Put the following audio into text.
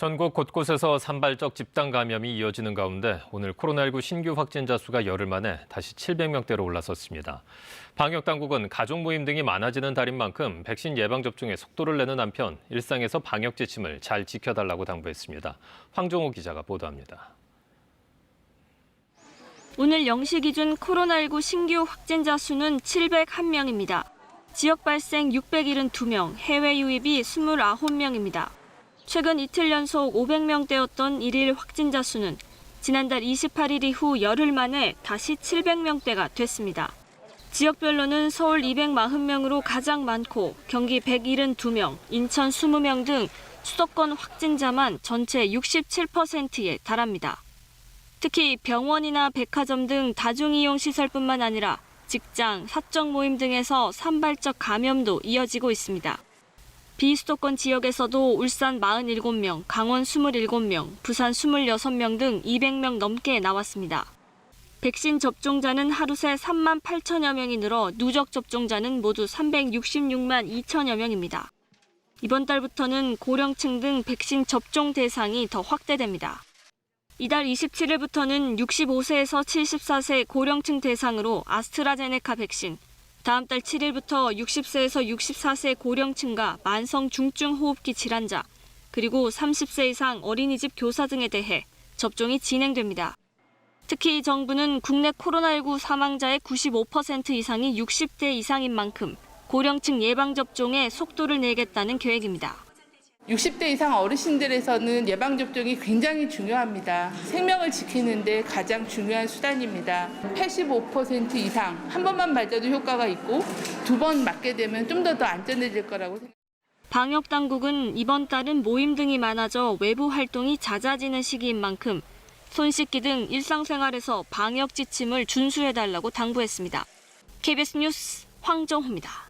전국 곳곳에서 산발적 집단 감염이 이어지는 가운데 오늘 코로나19 신규 확진자 수가 열흘 만에 다시 700명대로 올라섰습니다. 방역당국은 가족 모임 등이 많아지는 달인 만큼 백신 예방접종에 속도를 내는 한편 일상에서 방역 지침을 잘 지켜달라고 당부했습니다. 황정호 기자가 보도합니다. 오늘 0시 기준 코로나19 신규 확진자 수는 701명입니다. 지역 발생 672명, 해외 유입이 29명입니다. 최근 이틀 연속 500명대였던 일일 확진자 수는 지난달 28일 이후 열흘 만에 다시 700명대가 됐습니다. 지역별로는 서울 240명으로 가장 많고 경기 172명, 인천 20명 등 수도권 확진자만 전체 67%에 달합니다. 특히 병원이나 백화점 등 다중이용시설뿐만 아니라 직장, 사적 모임 등에서 산발적 감염도 이어지고 있습니다. 비수도권 지역에서도 울산 47명, 강원 27명, 부산 26명 등 200명 넘게 나왔습니다. 백신 접종자는 하루 새 3만 8천여 명이 늘어 누적 접종자는 모두 366만 2천여 명입니다. 이번 달부터는 고령층 등 백신 접종 대상이 더 확대됩니다. 이달 27일부터는 65세에서 74세 고령층 대상으로 아스트라제네카 백신, 다음 달 7일부터 60세에서 64세 고령층과 만성 중증 호흡기 질환자, 그리고 30세 이상 어린이집 교사 등에 대해 접종이 진행됩니다. 특히 정부는 국내 코로나19 사망자의 95% 이상이 60대 이상인 만큼 고령층 예방접종에 속도를 내겠다는 계획입니다. 60대 이상 어르신들에서는 예방접종이 굉장히 중요합니다. 생명을 지키는 데 가장 중요한 수단입니다. 85% 이상 한 번만 맞아도 효과가 있고 2번 맞게 되면 좀 더 안전해질 거라고 생각합니다. 방역당국은 이번 달은 모임 등이 많아져 외부 활동이 잦아지는 시기인 만큼 손 씻기 등 일상생활에서 방역 지침을 준수해달라고 당부했습니다. KBS 뉴스 황정호입니다.